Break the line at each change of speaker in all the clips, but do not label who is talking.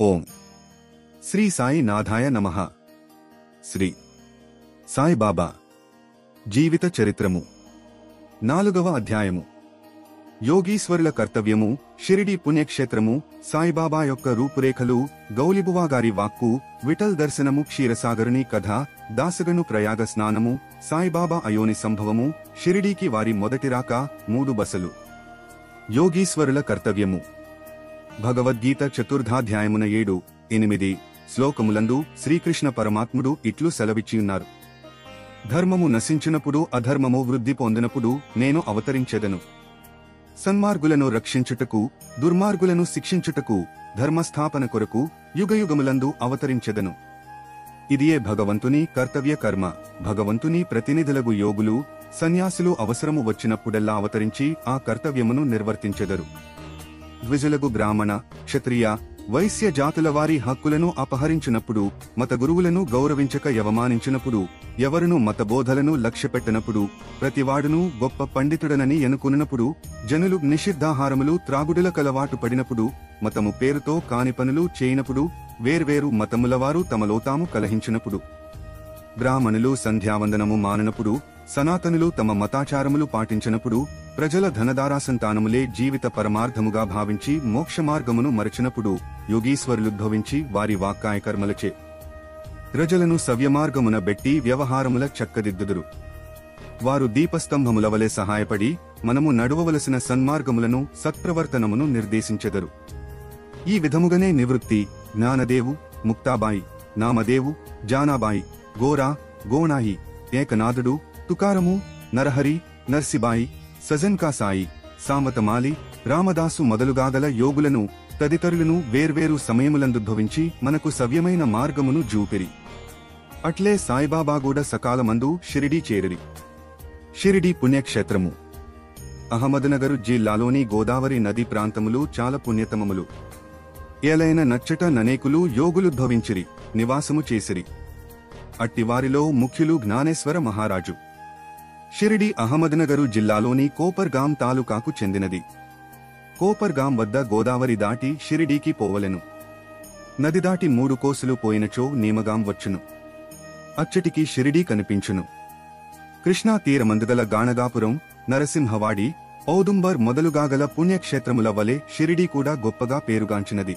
ఓం శ్రీ సాయి నాథాయ నమః. శ్రీ సాయిబాబా జీవిత చరిత్రము 4వ అధ్యాయము. యోగీశ్వరుల కర్తవ్యము, షిరిడీ పుణ్యక్షేత్రము, సాయిబాబా యొక్క రూపురేఖలు, గౌలిబువా గారి వాక్కు, విఠల్ దర్శనము, క్షీరసాగరుని కథ, దాసగను ప్రయాగ స్నానము, సాయిబాబా అయోని సంభవము, షిరిడీకి వారి మొదటి రాక, 3 బసలు. యోగీశ్వరుల కర్తవ్యము. భగవద్గీత చతుర్థాధ్యాయమున 7-8 శ్లోకములందు శ్రీకృష్ణ పరమాత్ముడు ఇట్లు సెలవిచ్చియున్నారు: ధర్మము నశించినప్పుడు, అధర్మము వృద్ధి పొందినప్పుడు నేను అవతరించెదను. సన్మార్గులను రక్షించుటకు, దుర్మార్గులను శిక్షించుటకు, ధర్మస్థాపన కొరకు యుగయుగములందు అవతరించెదను. ఇదియే భగవంతుని కర్తవ్య కర్మ. భగవంతుని ప్రతినిధులగు యోగులు, సన్యాసులు అవసరము వచ్చినప్పుడెల్లా అవతరించి ఆ కర్తవ్యమును నిర్వర్తించెదరు. ద్విజులగు బ్రాహ్మణ, క్షత్రియ, వైశ్య జాతుల వారి హక్కులను అపహరించినప్పుడు, మత గురువులను గౌరవించక యవమానించినప్పుడు, ఎవరును మతబోధలను లక్ష్యపెట్టనప్పుడు, ప్రతివాడును గొప్ప పండితుడనని ఎనుకున్నప్పుడు, జనులు నిషిద్ధాహారములు త్రాగుడుల కలవాటు పడినప్పుడు, మతము పేరుతో కాని పనులు చేయనప్పుడు, వేర్వేరు మతములవారు తమలో తాము కలహించినప్పుడు, బ్రాహ్మణులు సంధ్యావందనము మాననప్పుడు, సనాతనులు తమ మతాచారములు పాటించినప్పుడు, ప్రజల ధనదారాసంతానములే జీవిత పరమార్థముగా భావించి మోక్షమార్గమును మరచినప్పుడు, యోగీశ్వరులుద్భవించి వారి వాక్కాయకర్మలచే ప్రజలను సవ్యమార్గమున బెట్టి వ్యవహారముల చక్కదిద్దుదురు. వారు దీపస్తంభముల వలె సహాయపడి మనము నడువవలసిన సన్మార్గములను, సత్ప్రవర్తనమును నిర్దేశించెదరు. ఈ విధముగనే నివృత్తి, జ్ఞానదేవు, ముక్తాబాయి, నామదేవు, జానాబాయి, గోరా, గోణాయి, ఏకనాథుడు, తుకారము, నరహరి, నర్సిబాయి, సజన్కా సాయి, సామతమాలి, రామదాసు మొదలుగాగల యోగులను తదితరులను వేర్వేరు సమయములందుద్భవించి మనకు సవ్యమైన మార్గమును జూపిరి. అట్లే సాయిబాబాగూడ సకాలమందు షిరిడీ చేరిరి. షిరిడీ పుణ్యక్షేత్రము. అహ్మద్నగరు జిల్లాలోని గోదావరి నది ప్రాంతములు చాలా పుణ్యతమములు. ఏలైన నచ్చట ననేకులు యోగులుద్భవించిరి, నివాసము చేసిరి. అట్టివారిలో ముఖ్యులు జ్ఞానేశ్వర మహారాజు. షిరిడీ అహ్మద్నగరు జిల్లాలోని కోపర్గాం తాలూకాకు చెందినది. కోపర్గాం వద్ద గోదావరి దాటి షిరిడీకి పోవలెను. నది దాటి 3 కోసులు పోయినచో నీమగాం వచ్చును. అచ్చటికి షిరిడీ కనిపించును. కృష్ణా తీరమందుగల గాణగాపురం, నరసింహవాడి, ఔదుంబర్ మొదలుగాగల పుణ్యక్షేత్రముల వలె షిరిడీ కూడా గొప్పగా పేరుగాంచినది.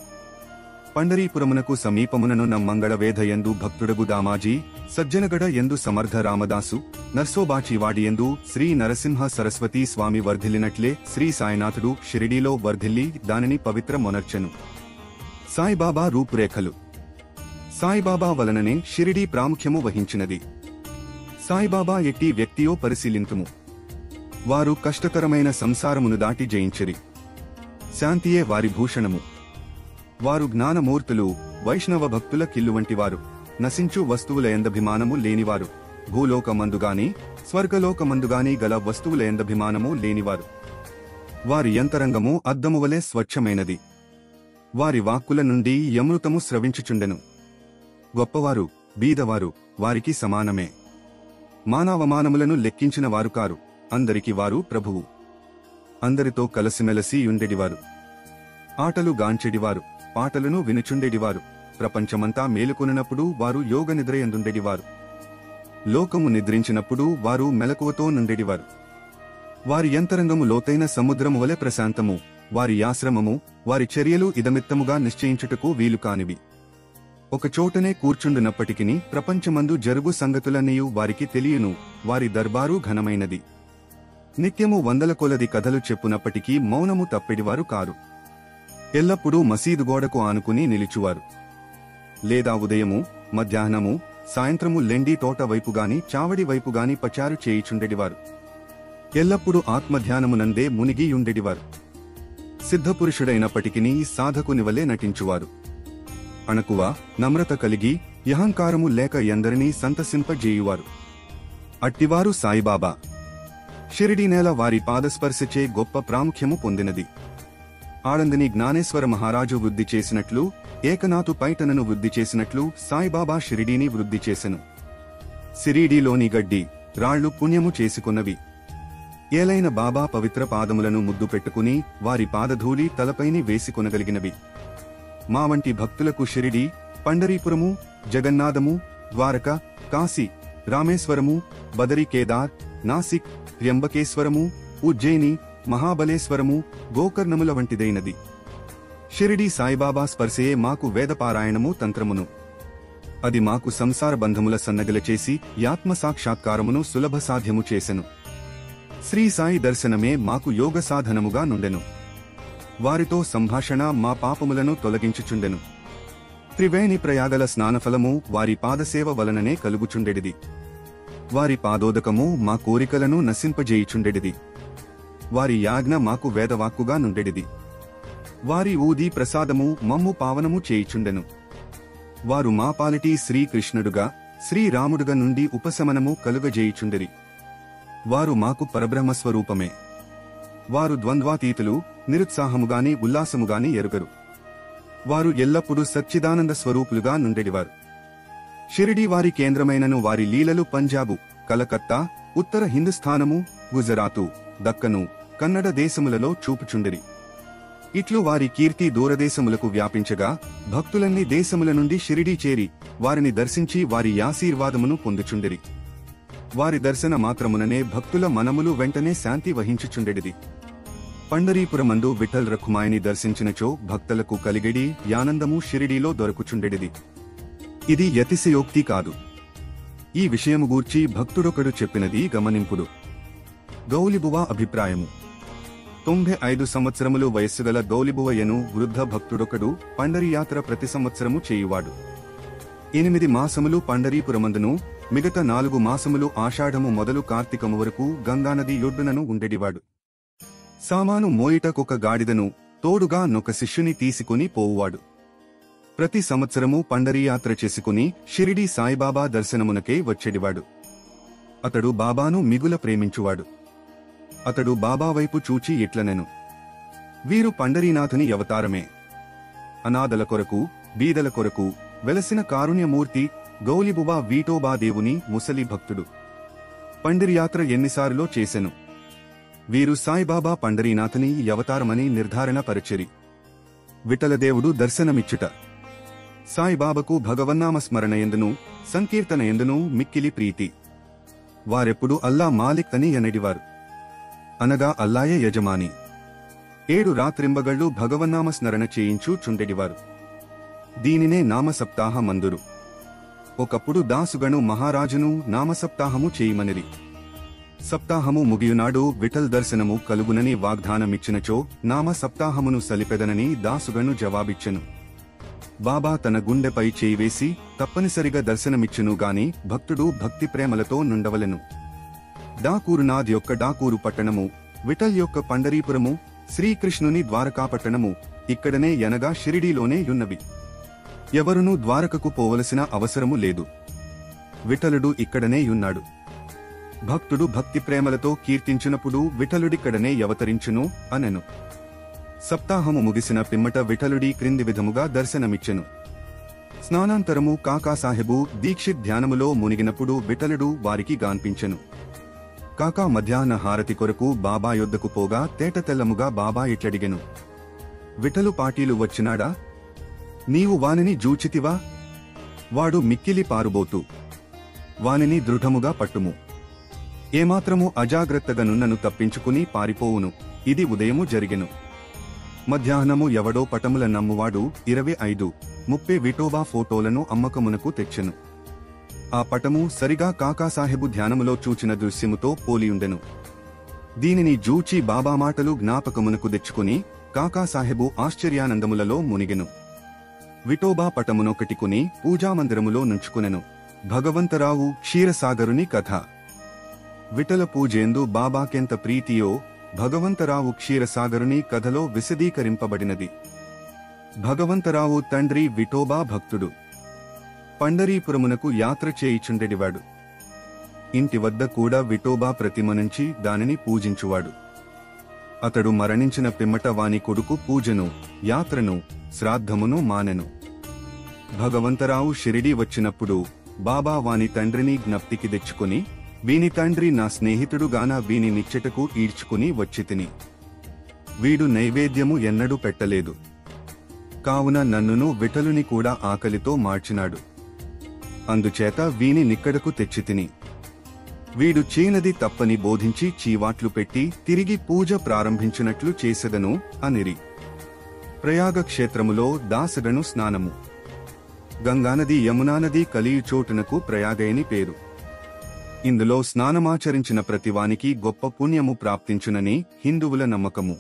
పండరీపురమునకు సమీపముననున్న మంగళవేధయందు భక్తుడగు దామాజీ, సజ్జనగడ ఎందు సమర్థ రామదాసు, నర్సోబాచివాడి ఎందు శ్రీ నరసింహ సరస్వతీ స్వామి వర్ధిల్లినట్లే శ్రీ సాయినాథుడు షిరిడీలో వర్ధిల్లి దానిని పవిత్ర మొనర్చెను. సాయిబాబా రూపురేఖలు. సాయిబాబా వలననే షిరిడీ ప్రాముఖ్యము వహించినది. సాయిబాబా ఎట్టి వ్యక్తియో పరిశీలింతుము. వారు కష్టతరమైన సంసారమును దాటి జయించిరి. శాంతియే వారి భూషణము. వారు జ్ఞానమూర్తులు, వైష్ణవ భక్తుల కిల్లువంటివారు, నశించు వస్తువుల ఎందభిమానము లేనివారు, భూలోకమందుగాని స్వర్గలోకమందుగాని గల వస్తువుల ఎందభిమానము లేనివారు. వారి యంతరంగము అద్దమువలే స్వచ్ఛమైనది. వారి వాక్కుల నుండి యమృతము స్రవించుచుండెను. గొప్పవారు, బీదవారు వారికి సమానమే. మానవమానములను లెక్కించిన వారు కారు. అందరికి వారు ప్రభువు. అందరితో కలసిమెలసి యుండెడివారు. ఆటలు గాంచెడివారు, పాటలను వినుచుండెడివారు. ప్రపంచమంతా మేలుకొనినప్పుడు వారు యోగ నిద్రయందుండెడివారు. లోకము నిద్రించినప్పుడు వారు మెలకువతో నుండెడివారు. వారి యంతరంగము లోతైన సముద్రము వలె ప్రశాంతము. వారి ఆశ్రమము, వారి చర్యలు ఇదమిత్తముగా నిశ్చయించుటకు వీలు కానివి. ఒకచోటనే కూర్చుండునప్పటికిని ప్రపంచమందు జరుగు సంగతులన్నీయు వారికి తెలియను. వారి దర్బారు ఘనమైనది. నిత్యము 100 కొలది కథలు చెప్పునప్పటికీ మౌనము తప్పెడివారు కారు. ఎల్లప్పుడూ మసీదు గోడకు ఆనుకుని నిలిచువారు. లేదా ఉదయము, మధ్యాహ్నము, సాయంత్రము లెండి తోట వైపుగాని చావడి వైపుగాని పచారు చేయిచుండెడివారు. ఎల్లప్పుడూ ఆత్మధ్యానమునందే మునిగియుండెడివారు. సిద్ధపురుషుడైనప్పటికినీ సాధకునివలే నటించువారు. అణకువ, నమ్రత కలిగి, యహంకారము లేక ఎందరినీ సంతసింపజేయువారు. అట్టివారు సాయిబాబా. షిరిడీ నేల వారి పాదస్పర్శచే గొప్ప ప్రాముఖ్యము పొందినది. ఆనందిని జ్ఞానేశ్వర మహారాజు వృద్ధి చేసినట్లు, ఏకనాథు పైటనను వృద్ధి చేసినట్లు సాయిబాబా షిరిడీని వృద్ధి చేసెను. షిరిడీలోని గడ్డి, రాళ్లు పుణ్యము చేసుకున్నవి. ఏలైన బాబా పవిత్ర పాదములను ముద్దు పెట్టుకుని వారి పాదధూళి తలపైని వేసికొనగలిగినవి. మా వంటి భక్తులకు షిరిడి, పండరీపురము, జగన్నాథము, ద్వారక, కాశీ, రామేశ్వరము, బదరీ కేదార్, నాసిక్, త్ర్యంబకేశ్వరము, ఉజ్జయిని, మహాబలేశ్వరము, గోకర్ణముల వంటిదైనది. షిరిడి సాయిబాబా స్పర్శయే మాకు వేదపారాయణము తంత్రమును. అది మాకు సంసార బంధముల సన్నగిల చేసి యాత్మ సాక్షాత్కారమును సులభ సాధ్యము చేసెను. శ్రీ సాయి దర్శనమే మాకు యోగ సాధనముగా నుండెను. వారితో సంభాషణ మా పాపములను తొలగించుచుండెను. త్రివేణి ప్రయాగల స్నానఫలము వారి పాదసేవ వలననే కలుగుచుండెడిది. వారి పాదోదకము మా కోరికలను నశింపజేయుచుండెడిది. వారి యాజ్ఞ మాకు వేదవాక్కుగా నుండెడిది. వారి ఊది ప్రసాదము మమ్ము పావనము చేయుచుండెను. వారు మా పాలిటి శ్రీకృష్ణుడుగా, శ్రీరాముడుగా నుండి ఉపశమనము కలుగజేయుచుండెరి. వారు మాకు పరబ్రహ్మస్వరూపమే. వారు ద్వంద్వాతీతులు, నిరుత్సాహముగాని ఉల్లాసముగాని ఎరుగరు. వారు ఎల్లప్పుడూ సచ్చిదానంద స్వరూపులుగా నుండెడివారు. షిరిడి వారి కేంద్రమైనను వారి లీలలు పంజాబు, కలకత్తా, ఉత్తర హిందుస్థానము, గుజరాతు, దక్కను, కన్నడ దేశములలో చూపుచుండిరి. ఇట్లు వారి కీర్తి దూరదేశములకు వ్యాపించగా భక్తులన్నీ దేశముల నుండి షిరిడీ చేరి వారిని దర్శించి వారి ఆశీర్వాదమును పొందుచుండిరి. వారి దర్శన మాత్రముననే భక్తుల మనములు వెంటనే శాంతి వహించుచుండెడిది. పండరీపురమందు విఠల్ రఖుమాయిని దర్శించినచో భక్తులకు కలిగెడి యానందము షిరిడీలో దొరకుచుండెడిది. ఇది యతిశయోక్తి కాదు. ఈ విషయము గూర్చి భక్తుడొకడు చెప్పినది గమనింపుడు. గౌలిబువ అభిప్రాయము. 95 సంవత్సరములు వయస్సుగల గౌలిబువయ్యను వృద్ధ భక్తుడొకడు పండరీయాత్ర ప్రతి సంవత్సరము చేయువాడు. 8 మాసములు పండరీపురమందును, మిగతా 4 మాసములు ఆషాఢము మొదలు కార్తీకము వరకు గంగానది యొడ్డునను ఉండెడివాడు. సామాను మోయిటకొక గాడిదను, తోడుగా నొక శిష్యుని తీసుకుని పోవువాడు. ప్రతి సంవత్సరము పండరీయాత్ర చేసుకుని షిరిడీ సాయిబాబా దర్శనమునకే వచ్చెడివాడు. అతడు బాబాను మిగుల ప్రేమించువాడు. అతడు బాబా వైపు చూచి ఇట్లనెను: వీరు పండరీనాథుని అవతారమే. అనాథల కొరకు, బీదల కొరకు వెలసిన కారుణ్యమూర్తి గౌలిబుబా వీటోబా దేవుని ముసలి భక్తుడు. పండరీయాత్ర ఎన్నిసార్లో చేసెను. వీరు సాయిబాబా పండరీనాథుని అవతారమని నిర్ధారణ పరిచెరి. విఠలదేవుడు దర్శనమిచ్చుట. సాయిబాబాకు భగవన్నామ స్మరణ ఎందును, సంకీర్తన ఎందును మిక్కిలి ప్రీతి. వారెప్పుడు అల్లా మాలిక్ అని ఎనడివారు, అనగా అల్లాయే యజమాని. 7 రాత్రింబగళ్ళు భగవన్నామ స్మరణ చేయించు చుండెడివారు. దీనినే నామసప్తాహ మందురు. ఒకప్పుడు దాసుగణు మహారాజును నామసప్తాహము చేయమనిరి. సప్తాహము ముగియునాడు విఠల్ దర్శనము కలుగునని వాగ్దానమిచ్చినచో నామ సప్తాహమును సలిపెదనని దాసుగణు జవాబిచ్చెను. బాబా తన గుండెపై చేయివేసి తప్పనిసరిగా దర్శనమిచ్చును గాని భక్తుడు భక్తి ప్రేమలతో నుండవలెను. డాకూరునాథ్ యొక్క డాకూరు పట్టణము, విఠల్ యొక్క పండరీపురము, శ్రీకృష్ణుని ద్వారకా పట్టణము ఇక్కడనే యనగా షిరిడీలోనే యున్నవి. ఎవరునూ ద్వారకకు పోవలసిన అవసరము లేదు. విఠలుడు ఇక్కడనే యున్నాడు. భక్తుడు భక్తి ప్రేమలతో కీర్తించినప్పుడు విఠలుడిక్కడనే అవతరించును అనెను. సప్తాహము ముగిసిన పిమ్మట విఠలుడి క్రింది విధముగా దర్శనమిచ్చెను. స్నానాంతరము కాకాసాహెబు దీక్షిత్ ధ్యానములో మునిగినప్పుడు విఠలుడు వారికి గాన్పించెను. కాకా మధ్యాహ్న హారతి కొరకు బాబా యొద్దకు పోగా తేటతెల్లముగా బాబా ఇట్లడిగెను: విఠలు పాటీలు వచ్చినాడా? నీవు వానిని జూచితివా? వాడు మిక్కిలి పారుబోతు. వానిని దృఢముగా పట్టుము. ఏమాత్రము అజాగ్రత్తగనున్నను తప్పించుకుని పారిపోవును. ఇది ఉదయము జరిగెను. మధ్యాహ్నము ఎవడో పటముల నమ్మువాడు 25-30 విఠోబా ఫోటోలను అమ్మకమునకు తెచ్చెను. ఆ పటము సరిగా కాకాసాహెబు ధ్యానములో చూచిన దృశ్యముతో పోలియుండెను. దీనిని జూచి బాబా మాటలు జ్ఞాపకమునకు తెచ్చుకుని కాకాసాహెబు ఆశ్చర్యానందములలో మునిగెను. విఠోబా పటమునొకటి కొని పూజామందిరములో నుంచుకునెను. భగవంతరావు క్షీరసాగరుని కథ. విఠల పూజేందు బాబాకెంత ప్రీతియో భగవంతరావు క్షీరసాగరుని కథలో విశదీకరింపబడినది. భగవంతరావు తండ్రి విఠోబా భక్తుడు. పండరీపురమునకు యాత్ర చేయిచుండెడివాడు. ఇంటి వద్ద కూడా విఠోబా ప్రతిమ నుంచి దానిని పూజించువాడు. అతడు మరణించిన పిమ్మట వాని కొడుకు పూజను, యాత్రను, శ్రాద్ధమును మానెను. భగవంతరావు షిరిడీ వచ్చినప్పుడు బాబా వాని తండ్రిని జ్ఞప్తికి తెచ్చుకుని, వీని తండ్రి నా స్నేహితుడుగాన వీని నిచ్చెటకు ఈడ్చుకుని వచ్చితిని. వీడు నైవేద్యము ఎన్నడూ పెట్టలేదు. కావున నన్నును విఠలుని కూడా ఆకలితో మార్చినాడు. అందుచేత వీని నిక్కడకు తెచ్చితిని. వీడు చేయనది తప్పని బోధించి చీవాట్లు పెట్టి తిరిగి పూజ ప్రారంభించినట్లు చేసెదను అనిరి. ప్రయాగ క్షేత్రములో దాసగను స్నానము. గంగానది యమునానది కలియుచోటునకు ప్రయాగయని పేరు. ఇందులో స్నానమాచరించిన ప్రతివానికి గొప్ప పుణ్యము ప్రాప్తించునని హిందువుల నమ్మకము.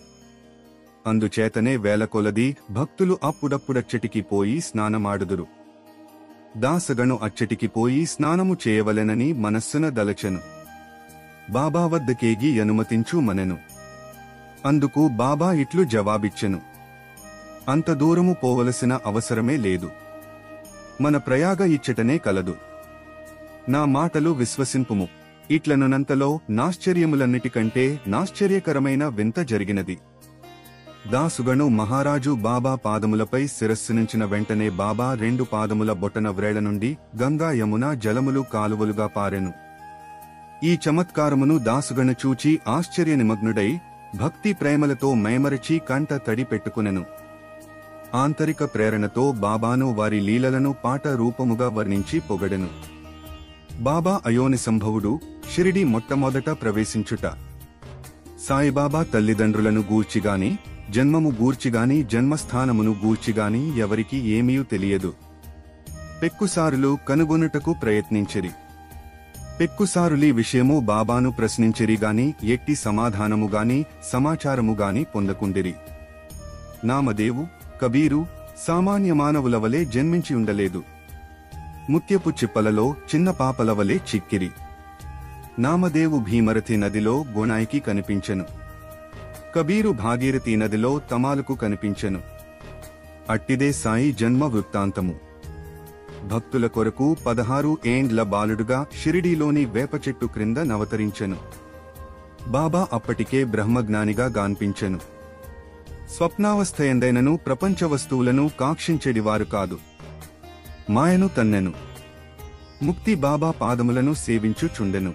అందుచేతనే వేలకొలది భక్తులు అప్పుడప్పుడచ్చటికి పోయి స్నానమాడుదురు. దాసగను అచ్చటికి పోయి స్నానము చేయవలెనని మనస్సున దలచెను. బాబా వద్దకేగి అనుమతించు మనెను. అందుకు బాబా ఇట్లు జవాబిచ్చెను, అంత దూరము పోవలసిన అవసరమే లేదు. మన ప్రయాగ ఇచ్చటనే కలదు. నా మాటలు విశ్వసింపుము. ఇట్లనునంతలో నాశ్చర్యములన్నిటికంటే నాశ్చర్యకరమైన వింత జరిగినది. దాసుగను మహారాజు బాబా పాదములపై శిరస్సునుంచిన వెంటనే బాబా 2 పాదముల బొటన వ్రేళ్ల నుండి గంగా యమున జలములు కాలువలుగా పారెను. ఈ చమత్కారమును దాసుగను చూచి ఆశ్చర్య నిమగ్నుడై భక్తి ప్రేమలతో మైమరచి కంట తడి పెట్టుకునెను. ఆంతరిక ప్రేరణతో బాబాను వారి లీలలను పాట రూపముగా వర్ణించి పొగడెను. బాబా అయోని సంభవుడు, షిరిడి మొట్టమొదట ప్రవేశించుట. సాయిబాబా తల్లిదండ్రులను గూర్చిగాని, జన్మము గూర్చిగాని, జన్మస్థానమును గూర్చిగాని ఎవరికి ఏమీ తెలియదు. పెక్కుసారులు కనుగొనుటకు ప్రయత్నించిరి. పెక్కుసారులీ విషయము బాబాను ప్రశ్నించిరిగాని ఎట్టి సమాధానముగాని సమాచారముగాని పొందకుండిరి. నామదేవు, కబీరు సామాన్య మానవులవలే జన్మించి ఉండలేదు. ముత్యపు చిప్పలలో చిన్న పాపలవలే చిక్కిరి. నామదేవు భీమరథి నదిలో గోనాయికి కనిపించెను. కబీరు భాగీరథి నదిలో తమాలకు కనిపించెను. అట్టిదే సాయి జన్మ వృత్తాంతము. భక్తుల కొరకు 16 ఏండ్ల బాలుడుగా షిరిడీలోని వేప చెట్టు క్రింద నవతరించెను. బాబా అప్పటికే బ్రహ్మజ్ఞానిగా గాన్పించెను. స్వప్నావస్థయందైనను ప్రపంచ వస్తువులను కాక్షించెడివారు కాదు. మాయను తన్నెను. ముక్తి బాబా పాదములను సేవించుచుండెను.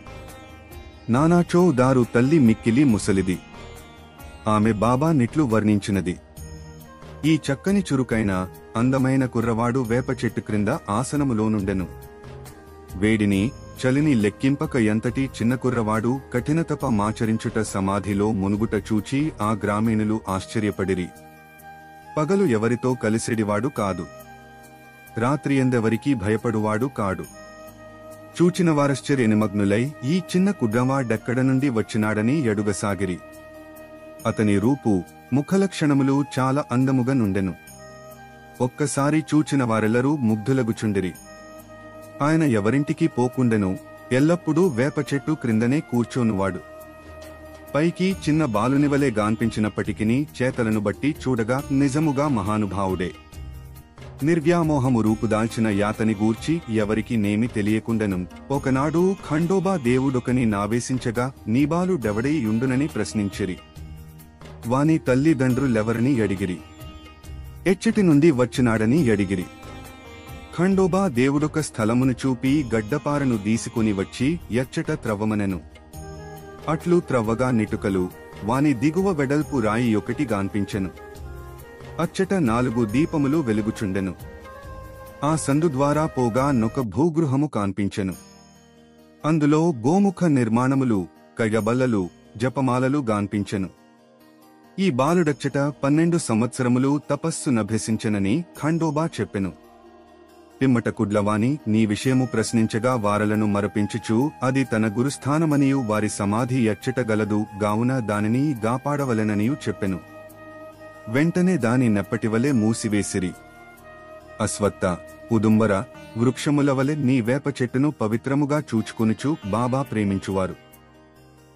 నానాచో దారు తల్లి మిక్కిలి ముసలిది. ఆమె బాబా నిట్లు వర్ణించినది. ఈ చక్కని చురుకైన అందమైన కుర్రవాడు వేప చెట్టు క్రింద ఆసనములోనుండెను. వేడిని చలిని లెక్కింపక ఎంతటి చిన్న కుర్రవాడు కఠినతప మాచరించుట సమాధిలో మునుగుట చూచి ఆ గ్రామీణులు ఆశ్చర్యపడిరి. పగలు ఎవరితో కలిసెడివాడు కాదు. రాత్రి ఎందెవరికి భయపడువాడు కాడు. చూచిన వారాశ్చర్య నిమగ్నులై ఈ చిన్న కుర్రవాడెక్కడ నుండి వచ్చినాడని ఎడుగసాగిరి. అతని రూపు ముఖలక్షణములు చాలా అందముగా నుండెను. ఒక్కసారి చూచిన వారెల్లరూ ముగ్ధులగుచుండిరి. ఆయన ఎవరింటికి పోకుండెను. ఎల్లప్పుడూ వేప చెట్టు క్రిందనే కూర్చోనువాడు. పైకి చిన్న బాలునివలే గాన్పించినప్పటికినీ చేతలను బట్టి చూడగా నిజముగా మహానుభావుడే. నిర్వ్యామోహము రూపుదాల్చిన యాతని గూర్చి ఎవరికి నేమి తెలియకుండెను. ఒకనాడు ఖండోబా దేవుడొకని నావేశించగా నీబాలుడెవడై యుండునని ప్రశ్నించిరి. వాని తల్లిదండ్రులెవరిని అడిగిరి. ఎచ్చటి నుండి వచ్చినాడని అడిగిరి. ఖండోబా దేవుడొక స్థలమును చూపి గడ్డపారను దీసుకుని వచ్చి ఎచ్చట త్రవ్వమనెను. అట్లు త్రవ్వగా నిటుకలు వాని దిగువ వెడల్పు రాయి ఒకటి గాన్పించెను. అచ్చట 4 దీపములు వెలుగుచుండెను. ఆ సందు ద్వారా పోగా నొక భూగృహము కాన్పించెను. అందులో గోముఖ నిర్మాణములు, కయ్యబల్లలు, జపమాలలు గాన్పించెను. ఈ బాలుడచ్చట 12 సంవత్సరములు తపస్సు నభ్యసించెనని ఖండోబా చెప్పెను. పిమ్మట కుడ్లవాని నీ విషయము ప్రశ్నించగా వారలను మరపించుచు అది తన గురుస్థానమనియు వారి సమాధి ఎచ్చట గలదు గావున దానిని గాపాడవలెననియు చెప్పెను. వెంటనే దాని నెప్పటివలే మూసివేసిరి. అశ్వత్థ, ఉదుంబర వృక్షములవలె నీ వేప చెట్టును పవిత్రముగా చూచుకొనుచు బాబా ప్రేమించువారు.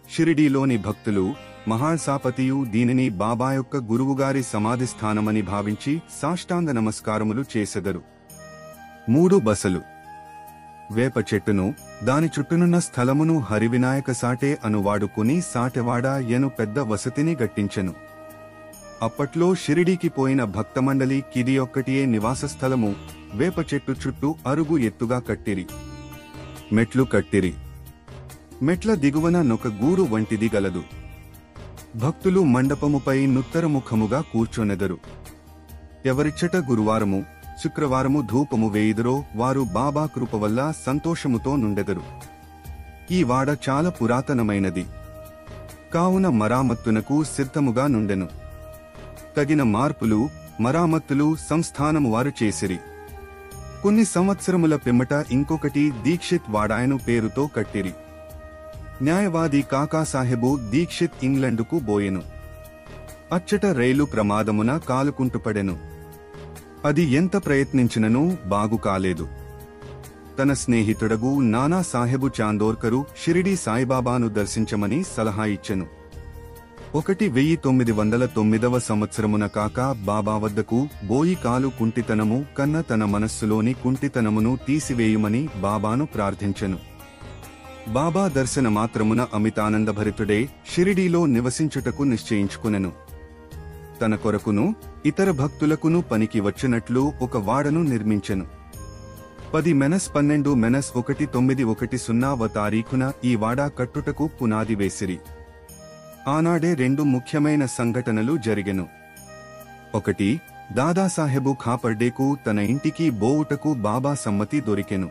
షిరిడీలోని భక్తులు మహాసాపతియు దీనిని బాబా యొక్క గురువుగారి సమాధి స్థానమని భావించి సాష్టాంగ నమస్కారములు చేసెదరు. 3 బసలు. వేప చెట్టును దాని చుట్టూనున్న స్థలమును హరివినాయక సాటే అనువాడుకుని సాటెవాడ ఎను పెద్ద వసతిని గట్టించెను. అప్పట్లో షిరిడీకి పోయిన భక్తమండలి కిది ఒక్కటియే నివాస స్థలము. వేప చెట్టు చుట్టూ అరుగు ఎత్తుగా కట్టిరి. మెట్లు కట్టిరి. మెట్ల దిగువన నొక గూడు వంటిది గలదు. భక్తులు మండపముపై నుత్తరముఖముగా కూర్చొనెదరు. ఎవరిచ్చట గురువారము శుక్రవారము ధూపము వేయుదురో వారు బాబా కృప వల్ల సంతోషముతో నుండెదరు. ఈ వాడ చాలా పురాతనమైనది కావున మరామత్తునకు సిద్ధముగా నుండెను. తగిన మార్పులు మరామత్తులు సంస్థానము వారు చేసిరి. కొన్ని సంవత్సరముల పిమ్మట ఇంకొకటి దీక్షిత్ వాడాయను పేరుతో కట్టిరి. న్యాయవాది కాకాసాహెబు దీక్షిత్ ఇంగ్లండుకు బోయెను. అచ్చట రైలు ప్రమాదమున కాలుకుంటుపడెను. అది ఎంత ప్రయత్నించిననూ బాగు కాలేదు. తన స్నేహితుడగు నానా సాహెబు చాందోర్కరు షిరిడీ సాయిబాబాను దర్శించమని సలహా ఇచ్చెను. 1909వ సంవత్సరమున కాక బాబా వద్దకు బోయి కాలు కుంటితనము కన్న తన మనస్సులోని కుంటితనమును తీసివేయుమని బాబాను ప్రార్థించెను. బాబా దర్శన మాత్రమున అమితానందభరితుడే షిరిడీలో నివసించుటకు నిశ్చయించుకునెను. తన కొరకును ఇతర భక్తులకును పనికి వచ్చినట్లు ఒక వాడను నిర్మించెను. 10-12-1910వ తారీఖున ఈ వాడ కట్టుటకు పునాది వేసిరి. ఆనాడే 2 ముఖ్యమైన సంఘటనలు జరిగెను. 1. దాదాసాహెబు ఖాపర్డేకు తన ఇంటికి బోవుటకు బాబా సమ్మతి దొరికెను.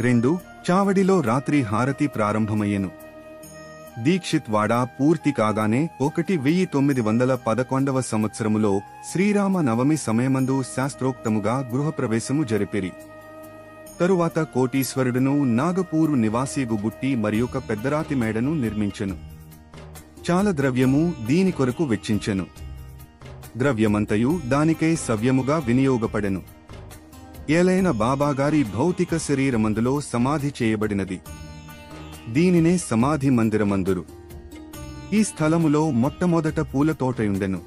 2. చావడిలో రాత్రి హారతి ప్రారంభమయ్యెను. దీక్షిత్ వాడ పూర్తి కాగానే 1911వ సంవత్సరములో శ్రీరామ నవమి సమయమందు శాస్త్రోక్తముగా గృహప్రవేశము జరిపిరి. తరువాత కోటీశ్వరుడును నాగపూరు నివాసిగు బుట్టి మరియొక పెద్దరాతి మేడను నిర్మించెను. చాలా ద్రవ్యము దీని కొరకు వెచ్చించెను. ద్రవ్యమంతయు దానికై సవ్యముగా వినియోగపడెను. ఏలైన బాబాగారి భౌతిక శరీరమందులో సమాధి చేయబడినది. దీనినే సమాధి మందిరమందురు. ఈ స్థలములో మొట్టమొదట పూల తోటయుండెను.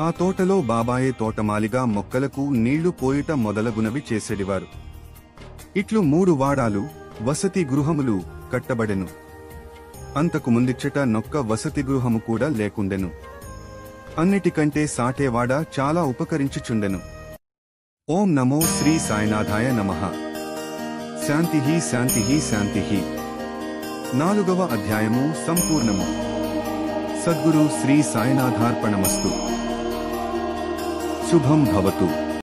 ఆ తోటలో బాబాయే తోటమాలిగా మొక్కలకు నీళ్లు పోయుట మొదలగునవి చేసెడివారు. ఇట్లు 3 వాడాలు వసతి గృహములు కట్టబడెను. అంతకు ముందిచ్చట నొక్క వసతి గృహము కూడా లేకుండెను. అన్నిటికంటే సాటేవాడ చాలా ఉపకరించుచుండెను. ఓం నమో శ్రీ సాయినాథాయ నమః. శాంతిః శాంతిః శాంతిః. 4వ అధ్యాయము సంపూర్ణము. సద్గురు శ్రీ సాయినాథార్పణమస్తు. శుభం భవతు.